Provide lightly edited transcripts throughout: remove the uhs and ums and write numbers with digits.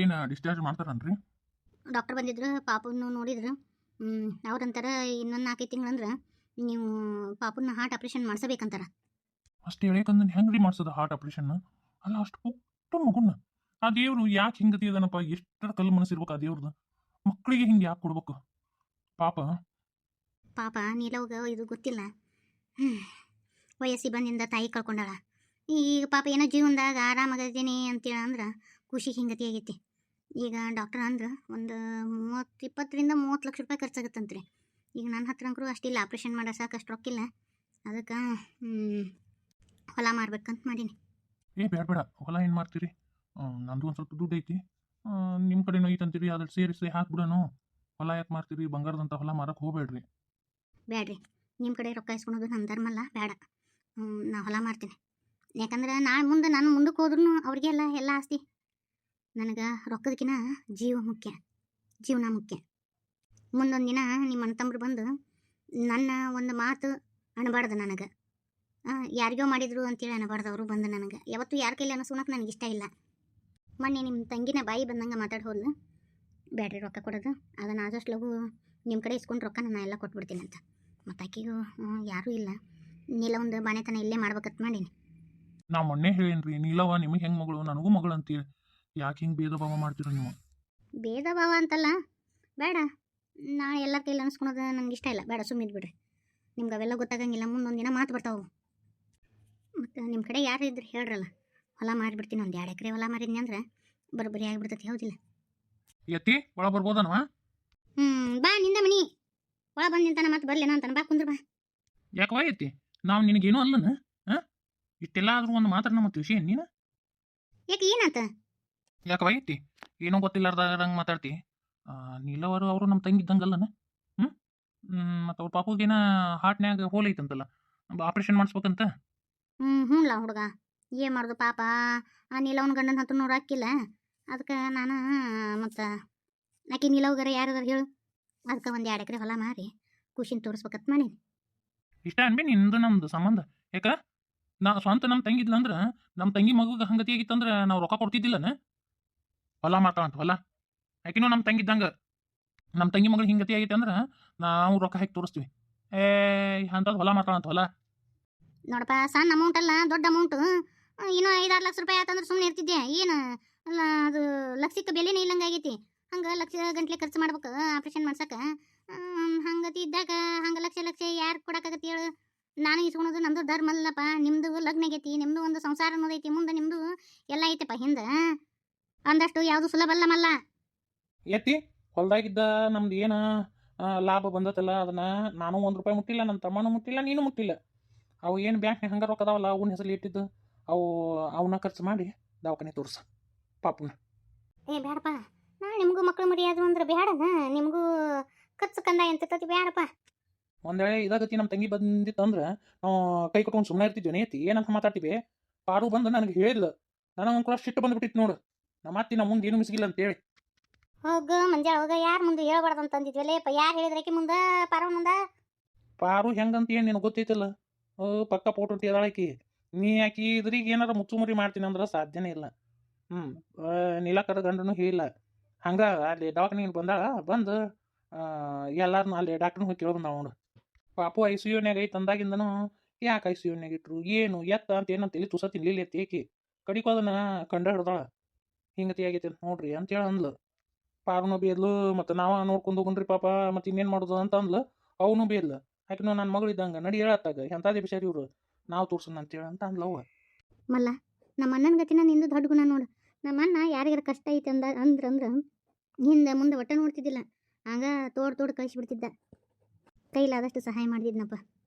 ಏನು discharge ಮಾಡ್ತಾರನ್ರಿ? Doctor ಬಂದಿದ್ರು, ಪಾಪುನ ನೋಡಿದ್ರು. ಅವ್ರಂತಾರ ಇನ್ನೊಂದು 4 ತಿಂಗಳಂದ್ರೆ ನೀವು ಪಾಪುನ ಹಾರ್ಟ್ ಆಪ್ರೇಷನ್ ಮಾಡಿಸಬೇಕಂತಾರ. ಅಷ್ಟು ಹೇಳಕಂದ್ರೆ ಹೆಂಗ್ರಿ ಮಾಡ್ಸೋದು ಹಾರ್ಟ್ ಆಪ್ರೇಷನ್? ಅಲ್ಲ ಅಷ್ಟು ಪುಟ್ಟ ಮಗುನ ಆ ದೇವ್ರು ಯಾಕೆ ಹಿಂಗತಿ ಅದನಪ್ಪ? ಎಷ್ಟರ ಕಲ್ಲು ಮನಸ್ಸಿರ್ಬೇಕು ಆ ದೇವ್ರದ್ದು. ಮಕ್ಕಳಿಗೆ ಹಿಂಗೆ ಯಾಕೆ ಕೊಡ್ಬೇಕು ಪಾಪ? ಪಾಪ ನೀಲವ್ಗ ಇದು ಗೊತ್ತಿಲ್ಲ. ವಯಸ್ಸಿ ಬಂದಿಂದ ತಾಯಿ ಕಳ್ಕೊಂಡಾಳ. ಈಗ ಪಾಪ ಏನೋ ಜೀವನದಾಗ ಆರಾಮಾಗದೇನೆ ಅಂತೇಳಿ ಅಂದ್ರೆ ಖುಷಿ ಹಿಂಗತಿ ಆಗೈತಿ. ಈಗ ಡಾಕ್ಟರ್ ಅಂದ್ರೆ ಒಂದು 20-30 ಲಕ್ಷ ರೂಪಾಯಿ ಖರ್ಚಾಗತ್ತಂತ್ರಿ. ಈಗ ನನ್ನ ಹತ್ರಂಕರು ಅಷ್ಟಿಲ್ಲ, ಆಪ್ರೇಷನ್ ಮಾಡೋ ಸಾಕು ಅಷ್ಟು ರೊಕ್ಕಿಲ್ಲ. ಅದಕ್ಕೆ ಹೊಲ ಮಾರ್ಬೇಕಂತ ಮಾಡೀನಿ. ಬೇಡ ಬೇಡ, ಹೊಲ ಏನು ಮಾಡ್ತೀರಿ? ನಂದು ಒಂದು ಸ್ವಲ್ಪ ದುಡ್ಡು ಐತಿ, ನಿಮ್ಮ ಕಡೆನೂ ಐತಂತೀರಿ, ಅದ್ರ ಸೇರಿಸಿ ಹಾಕ್ಬಿಡೋನು. ಹೊಲ ಯಾಕೆ ಮಾಡ್ತೀರಿ? ಬಂಗಾರದಂಥ ಹೊಲ ಮಾರಕ್ಕೆ ಹೋಗ್ಬೇಡ್ರಿ. ಬೇಡ್ರಿ, ನಿಮ್ಮ ಕಡೆ ರೊಕ್ಕ ಇಸ್ಕೊಳೋದು ನನ್ನ ಧರ್ಮಲ್ಲ, ಬೇಡ. ನಾ ಹೊಲ ಮಾಡ್ತೀನಿ. ಯಾಕಂದ್ರೆ ನಾನು ಮುಂದಕ್ಕೆ ಹೋದ್ರೂ ಅವ್ರಿಗೆಲ್ಲ ಎಲ್ಲ ಆಸ್ತಿ. ನನಗೆ ರೊಕ್ಕದಕ್ಕಿಂತ ಜೀವನ ಮುಖ್ಯ. ಮುಂದೊಂದು ದಿನ ನಿಮ್ಮ ಅಣ್ಣ ತಮ್ಮರು ಬಂದು ನನ್ನ ಒಂದು ಮಾತು ಅಣಬಾರ್ದು. ನನಗೆ ಯಾರಿಗೋ ಮಾಡಿದ್ರು ಅಂತೇಳಿ ಅಣಬಾರ್ದು. ಅವರು ಬಂದು ನನಗೆ ಯಾವತ್ತೂ ಯಾರ ಕೈಲಿ ಅನ್ನಿಸ್ಕೊಳಕ್ಕೆ ನನಗೆ ಇಷ್ಟ ಇಲ್ಲ. ಮೊನ್ನೆ ನಿಮ್ಮ ತಂಗಿನ ಬಾಯಿ ಬಂದಂಗೆ ಮಾತಾಡಿ ಹೋದ್ಲು. ಬ್ಯಾಡ್ರಿ ರೊಕ್ಕ ಕೊಡೋದು, ಅದನ್ನು ಆದಷ್ಟು ಲಘು ನಿಮ್ಮ ಕಡೆ ಇಸ್ಕೊಂಡು ರೊಕ್ಕ ನಾನು ಎಲ್ಲ ಕೊಟ್ಬಿಡ್ತೀನಿ ಅಂತ. ಮತ್ತು ಆಕೆಗೂ ಯಾರೂ ಇಲ್ಲ, ನೀಲ ಒಂದು ಬಾಣೆತನ ಇಲ್ಲೇ ಮಾಡ್ಬೇಕಂತ ಮಾಡೀನಿ. ನಾ ಮೊನ್ನೆ ಹೇಳೇನ್ರಿ, ನೀಲವ ನಿಮಗೆ ಹೆಂಗೆ ಮಗಳು ನನಗೂ ಮಗಳು ಅಂತೀರಿ. ಯಾಕೆ ಹಿಂಗೆ ಭೇದ ಭಾವ ಮಾಡ್ತೀರ ನೀವು? ಭೇದ ಭಾವ ಅಂತಲ್ಲ, ಬೇಡ. ನಾಳೆ ಎಲ್ಲರ ಕೈಲಿ ಅನಿಸ್ಕೊಳೋದು ನನಗೆ ಇಷ್ಟ ಇಲ್ಲ, ಬೇಡ. ಸುಮ್ಮಿದ್ದು ಬಿಡ್ರಿ. ನಿಮ್ಗೆ ಅವೆಲ್ಲ ಗೊತ್ತಾಗಂಗಿಲ್ಲ. ಮುಂದೊಂದು ದಿನ ಮಾತು ಬರ್ತಾವೆ. ಮತ್ತು ನಿಮ್ಮ ಕಡೆ ಯಾರು ಇದ್ರೆ ಹೇಳ್ರಲ್ಲ, ಹೊಲ ಮಾರಿಬಿಡ್ತೀನಿ. ಒಂದು 2 ಎಕರೆ ಹೊಲ ಮಾರಿದ್ನಿ ಅಂದ್ರೆ ಬರೋಬ್ಬರಿ ಆಗಿಬಿಡ್ತೈತಿ, ಹೌದಿಲ್ಲ? ಎತ್ತಿ ಒಳ ಬರ್ಬೋದನವ? ಬಾ, ನಿಂದ ಮನಿ ಒಳ ಬಂದು ನಿಂತಾನ, ಮತ್ತೆ ಬರ್ಲೇನ ಅಂತಾನೆ. ಬಾ ಕುಂದ್ರ, ಬಾ. ಯಾಕವ ಎತ್ತಿ? ನಾವು ನಿನಗೇನು ಅಲ್ಲನ? ಇಷ್ಟೆಲ್ಲ ಆದ್ರೂ ಒಂದು ಮಾತ್ರ ನಮ್ಮ ವಿಷಯ ನೀನು ಯಾಕೆ ಏನಾತ? ಯಾಕವ ಎತ್ತಿ? ಏನೋ ಗೊತ್ತಿಲ್ಲಾರ್ದಂಗೆ ಮಾತಾಡ್ತಿ. ನೀಲವರು ಅವರು ನಮ್ಮ ತಂಗಿದ್ದಂಗಲ್ಲನ? ಮತ್ತು ಅವ್ರ ಪಾಪುಗೇನ ಹಾರ್ಟ್ನ್ಯಾಗ ಹೋಲ್ ಐತಂತಲ್ಲ, ಆಪ್ರೇಷನ್ ಮಾಡಿಸ್ಬೇಕಂತ. ಹ್ಞೂಲ್ಲ ಹುಡುಗ, ಏನು ಮಾಡೋದು ಪಾಪ. ಆ ನೀಲವನ ಗಂಡನ ಹತ್ರ ನೋಡು ಹಾಕಿಲ್ಲ. ಅದಕ್ಕೆ ನಾನು ಮತ್ತು ಆಕೆ ನೀಲವ್ಗಾರ ಯಾರದಾರ ಹೇಳು. ಅದಕ್ಕೆ ಒಂದು 2 ಎಕರೆ ಹೊಲ ಮಾರಿ ಖುಷಿನ ತೋರಿಸ್ಬೇಕಂತ ಮಾಡೀನಿ. ಇಷ್ಟ ಅನ್ಬಿ ನಿಂದು ನಮ್ದು ಸಂಬಂಧ. ಯಾಕ ನಾ ಸ್ವಂತ ನಮ್ಮ ತಂಗಿದ್ಲಂದ್ರೆ, ನಮ್ಮ ತಂಗಿ ಮಗುಗೆ ಹಂಗತಿ ಆಗಿತ್ತಂದ್ರೆ ನಾವು ರೊಕ್ಕ ಕೊಡ್ತಿದ್ದಿಲ್ಲನ? ಹೊಲ ಮಾಡ್ತಾಳಂತ ಹೊಲ. ಯಾಕಿನೂ ನಮ್ಮ ತಂಗಿದ್ದಂಗೆ. ನಮ್ಮ ತಂಗಿ ಮಗಳು ಹಿಂಗತಿ ಆಗೈತೆ ಅಂದ್ರೆ ನಾವು ರೊಕ್ಕ ಹಾಕಿ ತೋರಿಸ್ತೀವಿ. ಅಂಥದ್ದು ಹೊಲ ಮಾಡ್ತಾಳಂತ ಹೊಲ. ನೋಡಪ್ಪ, ಸಣ್ಣ ಅಮೌಂಟ್ ಅಲ್ಲ, ದೊಡ್ಡ ಅಮೌಂಟು. ಇನ್ನೂ 5-6 ಲಕ್ಷ ರೂಪಾಯಿ ಆತಂದ್ರೆ ಸುಮ್ಮನೆ ಇರ್ತಿದ್ದೆ. ಏನು ಅಲ್ಲ, ಅದು ಲಕ್ಷಕ್ಕೆ ಬೆಲೆನೇ ಇಲ್ಲಂಗೆ ಆಗೈತಿ. ಹಂಗೆ ಲಕ್ಷ ಗಂಟ್ಲೆ ಖರ್ಚು ಮಾಡ್ಬೇಕು ಆಪ್ರೇಷನ್ ಮಾಡ್ಸಕ್ಕೆ. ಹಂಗತಿ ಇದ್ದಾಗ ಹಂಗೆ ಲಕ್ಷ ಯಾರು ಕೊಡೋಕ್ಕಾಗತ್ತೆ ಹೇಳು? ನಾನು ಇಸ್ಕೊಳೋದು ನಮ್ಮದು ಧರ್ಮ ಅಲ್ಲಪ್ಪ. ನಿಮ್ಮದು ಲಗ್ನ ಆಗೈತಿ, ನಿಮ್ಮದು ಒಂದು ಸಂಸಾರ ಅನ್ನೋದೈತಿ, ಮುಂದೆ ನಿಮ್ಮದು ಎಲ್ಲ ಐತೆಪ್ಪ ಹಿಂದೆ. ಅಂದಷ್ಟು ಯಾವುದು ಸುಲಭ ಅಲ್ಲಮಲ್ಲ. ಎತ್ತಿ ಹೊಲ್ದಾಗಿದ್ದ ನಮ್ದು ಏನು ಲಾಭ ಬಂದತಲ್ಲ, ಅದನ್ನ ನಾನು 1 ರೂಪಾಯಿ ಮುಟ್ಟಿಲ್ಲ, ನನ್ನ ತಮ್ಮನೂ ಮುಟ್ಟಿಲ್ಲ, ನೀನು ಮುಟ್ಟಿಲ್ಲ. ಅವು ಏನು ಬ್ಯಾಂಕ್ನಾಗ ಹಂಗೆ ರೊಕ್ಕ ಅದಾವಲ್ಲ, ಅವನ್ನ ಹೆಸರು ಇಟ್ಟಿದ್ದು ಅವನ್ನ ಖರ್ಚು ಮಾಡಿ ದವಾಖಾನೆ ತೋರಿಸ ಪಾಪುನ. ಬೇಡಪ್ಪ, ನಾ ನಿಮಗೂ ಮಕ್ಕಳು ಮರಿಯಾದ್ರು ಅಂದ್ರೆ ಬೇಡನ. ನಿಮಗೂ ಖರ್ಚು ಕಂದಾಯ ಅಂತ ಬೇಡಪ್ಪ. ಒಂದು ವೇಳೆ ಇದಾಗತಿ ನಮ್ಮ ತಂಗಿ ಬಂದಿತ್ತಂದ್ರೆ ನಾವು ಕೈ ಕಟ್ಕೊಂಡು ಸುಮ್ಮನೆ ಇರ್ತಿದ್ವಿ. ಐತಿ ಏನಂತ ಮಾತಾಡ್ತೀವಿ? ಪಾರು ಬಂದು ನನಗೆ ಹೇಳಿಲ್ಲ, ನನಗೆ ಕೂಡ ಸಿಟ್ಟು ಬಂದುಬಿಟ್ಟಿತ್ತು ನೋಡು. ನಮ್ಮ ಅತ್ತಿ ನಮ್ಮ ಮುಂದೆ ಏನು ಮಿಸ್ಗಿಲ್ಲ ಅಂತೇಳಿ. ಹೋಗ ಮಂಜಾಳ ಹೋಗ, ಯಾರು ಮುಂದೆ ಹೇಳ್ಬಾರ್ದು ಅಂತಂದಿದ್ವಲ್ಲೇಪ್ಪ. ಯಾರು ಹೇಳಿದ್ರಕಿ ಮುಂದೆ? ಪಾರು ಮುಂದೆ? ಪಾರು ಹೆಂಗಂತ ಏನು ನಿನಗೆ ಗೊತ್ತೈತಲ್ಲ, ಪಕ್ಕ ಫೋಟೋ ಅದಾಳಕಿ. ನೀ ಆಕಿ ಇದ್ರಿಗೆ ಏನಾರ ಮುಚ್ಚುಮರಿ ಮಾಡ್ತೀನಿ ಅಂದ್ರೆ ಸಾಧ್ಯನೇ ಇಲ್ಲ. ನೀಲಕ್ಕರ ಗಂಡನು ಹೇಳಿಲ್ಲ. ಹಂಗೆ ಅಲ್ಲಿ ದವಾಖಾನೆಗೆ ಬಂದಾಳ. ಬಂದು ಎಲ್ಲಾರನ್ನೂ ಅಲ್ಲಿ ಡಾಕ್ಟ್ರನ್ನ ಹೋಗಿ ಕೇಳಿ ಬಂದಾಳ ನೋಡು. ಪಾಪು ICUನ್ಯಾಗ ಐತೆ ಅಂದಾಗಿಂದನು ಯಾಕೆ ICUನ್ಯಾಗ ಇಟ್ರು, ಏನು ಎತ್ತ ಅಂತ ಏನಂತ ಇಲ್ಲಿ ತುಸ ತಿನ್ಲಿಲ್ಲ ಏಕಿ. ಕಡಿಕೋ ಅದನ್ನ ಕಂಡು ಹಿಡ್ದಾಳ. ಹಿಂಗತಿ ಆಗೈತೆ ಅಂತ ನೋಡ್ರಿ ಅಂತೇಳಿ ಅಂದ್ಲು. ಪಾರುನು ಬೇದ್ಲು, ಮತ್ತು ನಾವು ನೋಡ್ಕೊಂಡು ಹೋಗುಣ್ರಿ ಪಾಪ, ಮತ್ತು ಇನ್ನೇನು ಮಾಡೋದು ಅಂತ ಅಂದ್ಲು. ಅವನು ಬೇದ್ಲು. ಯಾಕೆನೋ ನನ್ನ ಮಗಳು ಇದ್ದಂಗೆ ನಡಿ ಹೇಳತ್ತಾಗ ಎಂಥದೇ ಬಿಸಾರಿ ಇವರು, ನಾವು ತೋರ್ಸೋಣ ಅಂತೇಳಿ ಅಂತ ಅಂದ್ಲವ. ಮಲ್ಲ, ನಮ್ಮ ಅಣ್ಣನ ಗತಿನ ನಿಂದು ದೊಡ್ಡ ಗುಣ ನೋಡು. ನಮ್ಮ ಅಣ್ಣ ಯಾರಿಗಾರ ಕಷ್ಟ ಐತೆ ಅಂದ್ರ ಹಿಂದೆ ಮುಂದೆ ಒಟ್ಟ ನೋಡ್ತಿದ್ದಿಲ್ಲ. ಆಗ ತೋಡ್ ಕಳಿಸ್ಬಿಡ್ತಿದ್ದ. ಕೈಲಾದಷ್ಟು ಸಹಾಯ ಮಾಡಿದ್ನಪ್ಪ.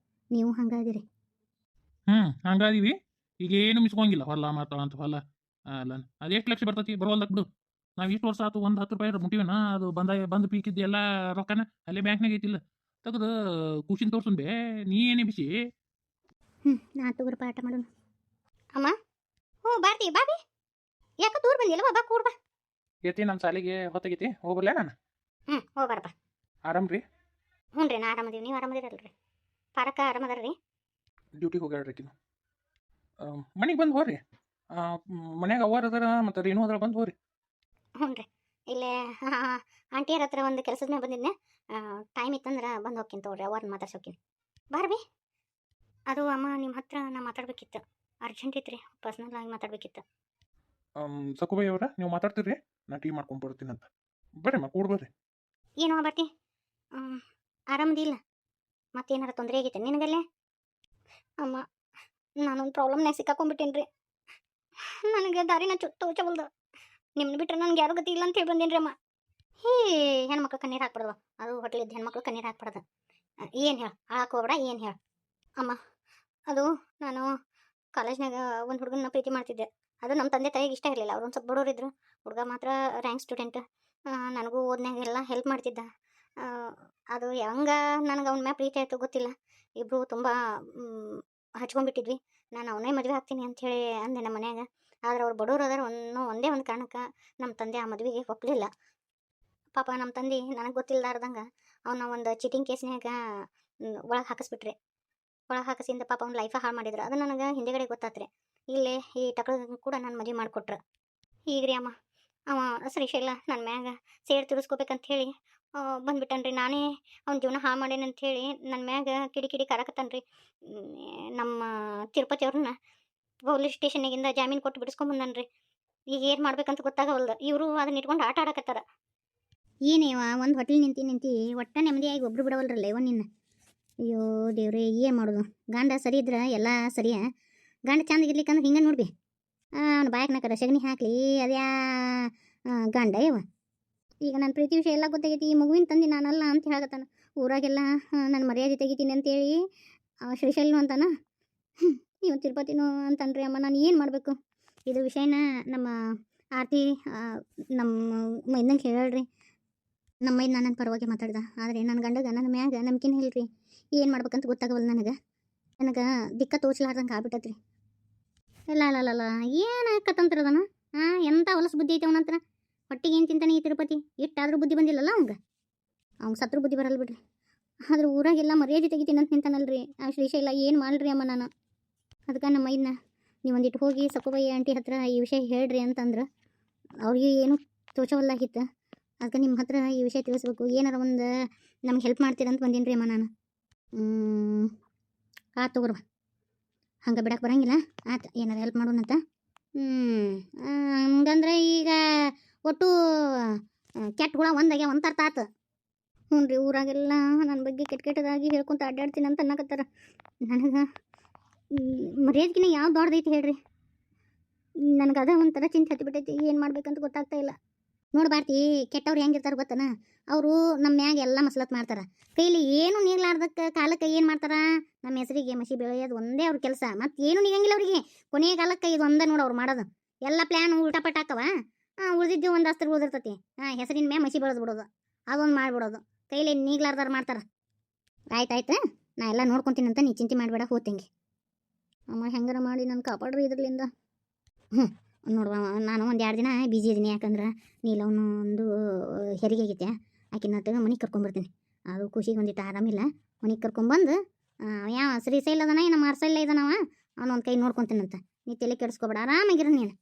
ನೀವು ಹಂಗಾದಿರಿ. ಹಂಗಾದೀವಿ. ಈಗ ಏನು ಮಿಸ್ಕೊಂಗಿಲ್ಲ. ಹೊಲ ಮಾಡ್ತಾಳಂತ ಹೊಲ ಅಲ್ಲ, ಅದು ಎಷ್ಟು ಲಕ್ಷ ಬರ್ತೈತಿ? ಬರೋಲ್ದಕ್ಕೆ ಬಿಡು. ನಾವು ಇಷ್ಟು ವರ್ಷ ಆಯ್ತು, ಒಂದು 10 ರೂಪಾಯಿ ಮುಟ್ಟಿವೇನ? ಅದು ಬಂದು ಪೀಕಿದ್ದು ಎಲ್ಲ ರೊಕ್ಕನ ಅಲ್ಲೇ ಬ್ಯಾಂಕ್ನಾಗ ಐತಿಲ್ಲ, ತೆಗೆದು ಖುಷಿನ ತೋರ್ಸುನ್ ಬೇ. ನೀ ಏನೇ ಬಿಸಿ? ನಾ ತಗೋರಿ ಪಾಠ ಮಾಡೋಣ. ಅಮ್ಮ, ಬಾರ್ತಿ ಬಾಬಿ, ಯಾಕೆ ದೂರ ಬಂದಿಲ್ಲವ? ಬಾ ಕೂಡ್ ಬಾ. ಏತಿ ನಮ್ಮ ಸಾಲಿಗೆ ಹೊತ್ತಾಗೈತಿ, ಹೋಗ್ಬರ್ಲೇ ನಾನು? ಹೋಗ್ಬಾರಪ್ಪ. ಆರಾಮ್ರಿ? ಹ್ಞೂ ರೀ, ನಾ ಆರಾಮದೀವಿ. ನೀವು ಆರಾಮದಿರಲ್ರಿ? ಪಾರಕ್ಕ ಆರಾಮದಾರ್ರಿ? ಡ್ಯೂಟಿಗೆ ಹೋಗ್ಯಾಳ್ರಿ. ಮನೆಗೆ ಬಂದು ಹೋಗ್ರಿ. ಮನ್ಯಾಗ ಅವ್ವಾರ ಅದಾರ ಮತ್ತು ರೇಣು ಅದಾರ, ಬಂದು ಹೋಗ್ರಿ. ಹ್ಞೂ ರೀ ಇಲ್ಲೇ ಆಂಟಿಯರ ಹತ್ರ ಒಂದು ಕೆಲಸದ ಮೇಲೆ ಬಂದಿದ್ದೆ ಟೈಮ್ ಇತ್ತಂದ್ರೆ ಬಂದು ಹೋಗ್ತೀನಿ ತಗೋರಿ ಅವ್ರನ್ನ ಮಾತಾಡ್ಸೋಕಿನಿ ಬರ್ರಿ ಅದು ಅಮ್ಮ ನಿಮ್ಮ ಹತ್ರ ನಾ ಮಾತಾಡ್ಬೇಕಿತ್ತು ಅರ್ಜೆಂಟ್ ಇತ್ತು ರೀ ಪರ್ಸ್ನಲ್ ಆಗಿ ಮಾತಾಡ್ಬೇಕಿತ್ತು ಸಕುಬಾಯಿ ಅವರ ನೀವು ಮಾತಾಡ್ತೀರಿ ನಾ ಟೀ ಮಾಡ್ಕೊಂಡು ಬರ್ತೀನಿ ಅಂತ ಬರ್ರಿಮ್ಮ ಕೂಡ ಬರ್ರಿ ಏನೋ ಬರ್ತಿ ಆರಾಮದಿಲ್ಲ ಮತ್ತೇನಾರ ತೊಂದರೆ ಆಗೈತೆ ನಿನಗಲ್ಲೇ ಅಮ್ಮ ನಾನೊಂದು ಪ್ರಾಬ್ಲಮ್ನಾಗ ಸಿಕ್ಕಾಕೊಂಡ್ಬಿಟ್ಟೇನಿ ರೀ ನನಗೆ ದಾರಿನ ತೋಚವಲ್ದು ನಿಮ್ಮನ್ನ ಬಿಟ್ಟರೆ ನನಗೆ ಯಾರು ಗತಿ ಇಲ್ಲ ಅಂತ ಹೇಳಿ ಬಂದೇನಿ ರೀ ಅಮ್ಮ ಹೇ ಹೆಣ್ಮಕ್ಳು ಕಣ್ಣೀರು ಹಾಕ್ಬಾರ್ದು ಅದು ಹೋಟ್ಲಿದ್ದು ಹೆಣ್ಮಕ್ಳು ಕಣ್ಣೀರು ಹಾಕ್ಬಾರ್ದು ಏನು ಹೇಳು ಹಾಕೋಬೇಡ ಏನು ಹೇಳು ಅಮ್ಮ ಅದು ನಾನು ಕಾಲೇಜ್ನಾಗ ಒಂದು ಹುಡುಗನ ಪ್ರೀತಿ ಮಾಡ್ತಿದ್ದೆ ಅದು ನಮ್ಮ ತಂದೆ ತಾಯಿಗೆ ಇಷ್ಟ ಇರಲಿಲ್ಲ ಅವ್ರು ಒಂದು ಸ್ವಲ್ಪ ಬಡವರಿದ್ರು ಹುಡುಗ ಮಾತ್ರ ರ್ಯಾಂಕ್ ಸ್ಟೂಡೆಂಟ್ ನನಗೂ ಓದ್ನಾಗೆಲ್ಲ ಹೆಲ್ಪ್ ಮಾಡ್ತಿದ್ದ ಅದು ಹೆಂಗೆ ನನಗೆ ಅವನ ಮ್ಯಾಲೆ ಪ್ರೀತಿ ಆಯಿತು ಗೊತ್ತಿಲ್ಲ ಇಬ್ಬರು ತುಂಬ ಹಚ್ಕೊಂಡ್ಬಿಟ್ಟಿದ್ವಿ ನಾನು ಅವನೇ ಮದುವೆ ಆಗ್ತೀನಿ ಅಂಥೇಳಿ ಅಂದೆ ನಮ್ಮ ಮನ್ಯಾಗ ಆದ್ರೆ ಅವ್ರು ಬಡವ್ರು ಅದಾರ ಒಂದೇ ಒಂದು ಕಾರಣಕ್ಕೆ ನಮ್ಮ ತಂದೆ ಆ ಮದುವೆಗೆ ಒಪ್ಪಲಿಲ್ಲ ಪಾಪ ನಮ್ಮ ತಂದೆ ನನಗೆ ಗೊತ್ತಿಲ್ಲಾರ್ದಂಗೆ ಅವನ ಒಂದು ಚೀಟಿಂಗ್ ಕೇಸ್ನಾಗ ಒಳಗೆ ಹಾಕಿಸ್ಬಿಟ್ರಿ ಒಳಗೆ ಹಾಕಿಸಿಂದ ಪಾಪ ಅವ್ನ ಲೈಫ ಹಾಳು ಮಾಡಿದ್ರು ಅದು ನನಗೆ ಹಿಂದೆಗಡೆ ಗೊತ್ತಾತ್ರಿ ಇಲ್ಲೇ ಈ ಟಕ್ಳ ಕೂಡ ನಾನು ಮದುವೆ ಮಾಡಿಕೊಟ್ರು ಈಗ ರೀ ಅಮ್ಮ ಅವ ಶ್ರೀಶೈಲ ನನ್ನ ಮ್ಯಾಗ ಸೇಡ್ ತಿರ್ಸ್ಕೋಬೇಕಂತ ಹೇಳಿ ಬಂದ್ಬಿಟ್ಟನ್ರಿ ನಾನೇ ಅವ್ನ ಜೀವನ ಹಾಳು ಮಾಡೇನಿ ಅಂಥೇಳಿ ನನ್ನ ಮ್ಯಾಗ ಕಿಡಿ ಕರಕತ್ತನ್ರಿ ನಮ್ಮ ತಿರುಪತಿ ಅವ್ರನ್ನ ಪೊಲೀಸ್ ಸ್ಟೇಷನ್ನಿಗಿಂದ ಜಾಮೀನು ಕೊಟ್ಟು ಬಿಡಿಸ್ಕೊಂಬಂದನ್ರಿ ಈಗ ಏನು ಮಾಡ್ಬೇಕಂತ ಗೊತ್ತಾಗವಲ್ದು ಇವರು ಅದನ್ನ ಇಟ್ಕೊಂಡು ಆಟ ಆಡಕತ್ತಾರ ಏನೇವ ಒಂದು ಹೋಟೆಲ್ ನಿಂತಿ ಒಟ್ಟ ನೆಮ್ಮದಿಯಾಗಿ ಒಬ್ರು ಬಿಡವಲ್ರಲ್ಲ ಇವ ನಿನ್ನ ಅಯ್ಯೋ ದೇವ್ರೇ ಏನು ಮಾಡೋದು ಗಂಡ ಸರಿ ಇದ್ರೆ ಎಲ್ಲ ಸರಿಯಾ ಗಂಡ ಚಂದಗಿರ್ಲಿಕ್ಕಂದ್ರೆ ಹಿಂಗೆ ನೋಡ್ಬಿ ಅವ್ನು ಬಾಯಕ್ನಾಕರ ಸಗಣಿ ಹಾಕ್ಲಿ ಅದ್ಯಾ ಗಂಡ ಇವ ಈಗ ನನ್ನ ಪ್ರೀತಿ ವಿಷಯ ಎಲ್ಲ ಗೊತ್ತಾಗೈತಿ ಈ ಮಗುವಿನ ತಂದೆ ನಾನಲ್ಲ ಅಂತ ಹೇಳಕತ್ತಾನ ಊರಾಗೆಲ್ಲ ನನ್ನ ಮರ್ಯಾದೆ ತೆಗಿತೀನಿ ಅಂತೇಳಿ ಶ್ರೀಶೈಲನು ಅಂತಾನ ಇವ ತಿರುಪತಿನೂ ಅಂತನ್ರಿ ಅಮ್ಮ ನಾನು ಏನು ಮಾಡಬೇಕು ಇದು ವಿಷಯನ ನಮ್ಮ ಆರತಿ ನಮ್ಮ ಮೈದಂಗೆ ಹೇಳ್ರಿ ನಮ್ಮ ಮೈದ್ ನನ್ನ ಪರವಾಗಿ ಮಾತಾಡ್ದ ಆದರೆ ನನ್ನ ಗಂಡಗ ನನ್ನ ಮ್ಯಾಗ ನಂಬಿಕೆನೇ ಇಲ್ರಿ ಏನು ಮಾಡ್ಬೇಕಂತ ಗೊತ್ತಾಗವಲ್ಲ ನನಗೆ ದಿಕ್ಕ ತೋಚ್ಲಾರ್ದಂಗೆ ಆಗ್ಬಿಟ್ಟತ್ರಿ ಇಲ್ಲ ಏನು ಕತ್ತಂತಿರದನ ಎಂಥ ಹೊಲಸು ಬುದ್ಧಿ ಐತೆ ಅವನಂತರ ಹೊಟ್ಟಿಗೆ ಏನು ತಿಂತಾನೆ ಈ ತಿರುಪತಿ ಇಷ್ಟಾದ್ರೂ ಬುದ್ಧಿ ಬಂದಿಲ್ಲಲ್ಲ ಅವ್ಗೆ ಸತ್ರು ಬುದ್ಧಿ ಬರಲ್ಲ ಬಿಡ್ರಿ ಆದ್ರೆ ಊರಾಗೆಲ್ಲ ಮರ್ಯಾದೆ ತೆಗಿತೀನಿ ಅಂತ ನಿಂತಾನಲ್ರಿ ಆ ಶ್ರೀಶೈಲ ಏನು ಮಾಡ್ರಿ ಅಮ್ಮ ನಾನು ಅದಕ್ಕೆ ನಮ್ಮ ಮೈದನ್ನ ನೀವೊಂದಿಟ್ಟು ಹೋಗಿ ಸಕುಬಾಯಿ ಆಂಟಿ ಹತ್ರ ಈ ವಿಷಯ ಹೇಳ್ರಿ ಅಂತಂದ್ರೆ ಅವ್ರಿಗೆ ಏನು ತೋಚವಲ್ಲಾಗಿತ್ತು ಅದಕ್ಕೆ ನಿಮ್ಮ ಹತ್ರ ಈ ವಿಷಯ ತಿಳಿಸ್ಬೇಕು ಏನಾರ ಒಂದು ನಮ್ಗೆ ಹೆಲ್ಪ್ ಮಾಡ್ತೀರಂತ ಬಂದೀನಿ ರೀ ಅಮ್ಮ ನಾನು ಆತು ತಗೋರ್ವ ಹಂಗೆ ಬಿಡಕ್ಕೆ ಬರಂಗಿಲ್ಲ ಆತು ಏನಾರು ಹೆಲ್ಪ್ ಮಾಡೋಣಂತ ಹಂಗಂದ್ರೆ ಈಗ ಒಟ್ಟು ಕೆಟ್ಟ ಹುಳ ಒಂದಾಗೆ ಒಂದು ಅರ್ಥ ಆತು ಹ್ಞೂ ರೀ ಊರಾಗೆಲ್ಲ ನನ್ನ ಬಗ್ಗೆ ಕೆಟ್ಟದಾಗಿ ಹೇಳ್ಕೊತ ಅಡ್ಡಾಡ್ತೀನಿ ಅಂತ ಅನ್ನಕತ್ತಾರ ನನಗೆ ಮರ್ಯಾದೆಗಿನ ಯಾವ ದೊಡ್ಡದೈತಿ ಹೇಳ್ರಿ ನನಗೆ ಅದ ಒಂಥರ ಚಿಂತೆ ಹತ್ತಿಬಿಟ್ಟೈತಿ ಏನು ಮಾಡ್ಬೇಕಂತ ಗೊತ್ತಾಗ್ತಾ ಇಲ್ಲ ನೋಡ್ಬಾರ್ತಿ ಕೆಟ್ಟವ್ರು ಹೆಂಗಿರ್ತಾರೆ ಗೊತ್ತನ ಅವರು ನಮ್ಮ ಮ್ಯಾಗ ಎಲ್ಲ ಮಸಲತ್ ಮಾಡ್ತಾರೆ ಕೈಲಿ ಏನು ನೀಗ್ಲಾರ್ದಕ್ಕೆ ಕಾಲಕ್ಕೆ ಏನು ಮಾಡ್ತಾರ ನಮ್ಮ ಹೆಸರಿಗೆ ಮಸಿ ಬೆಳೆಯೋದು ಒಂದೇ ಅವ್ರ ಕೆಲಸ ಮತ್ತು ಏನು ನೀಗಂಗಿಲ್ಲ ಅವರಿಗೆ ಕೊನೆಯ ಕಾಲಕ್ಕೆ ಇದು ಒಂದೇ ನೋಡಿ ಅವ್ರು ಮಾಡೋದು ಎಲ್ಲ ಪ್ಲ್ಯಾನ್ ಉಲ್ಟಾಪಟ್ಟ ಹಾಕವ ಉಳಿದಿದ್ದು ಒಂದು ಅಸ್ತ್ರ ಉಳಿದಿರ್ತೈತಿ ಹೆಸರಿನ ಮ್ಯಾಗ ಮಸಿ ಬೆಳೆದು ಬಿಡೋದು ಅದೊಂದು ಮಾಡಿಬಿಡೋದು ಕೈಲಿ ನೀಗ್ಲಾರ್ದಾರು ಮಾಡ್ತಾರೆ ಆಯ್ತಾಯ್ತು ನಾ ಎಲ್ಲ ನೋಡ್ಕೊತೀನಿ ಅಂತ ನೀ ಚಿಂತೆ ಮಾಡಬೇಡ ಹೋಗ್ತಂಗೆ ಅಮ್ಮ ಹೆಂಗಾರ ಮಾಡಿ ನಾನು ಕಾಪಾಡ್ರಿ ಇದ್ರಲಿಂದ ನೋಡುವ ನಾನು ಒಂದು 2 ದಿನ ಬಿಜಿ ಇದ್ದೀನಿ ಯಾಕಂದ್ರೆ ನೀಲವನು ಒಂದು ಹೆರಿಗೆ ಆಗೈತೆ ಆಕಿನ ತಗ ಮನೆಗೆ ಕರ್ಕೊಂಬರ್ತೀನಿ ಅದು ಖುಷಿಗೆ ಒಂದಿಟ್ಟು ಆರಾಮಿಲ್ಲ ಮನೆಗೆ ಕರ್ಕೊಂಬಂದು ಯಾವ ಶ್ರೀಶೈಲ ಅದನ ಏನೋ ಮಾರ್ಸೈಲ ಇದಾನವ ಅವನೊಂದು ಕೈ ನೋಡ್ಕೊತೀನಂತ ನೀ ತಲೆ ಕೆಡಿಸ್ಕೊಬೇಡ ಆರಾಮಾಗಿರ ನೀನು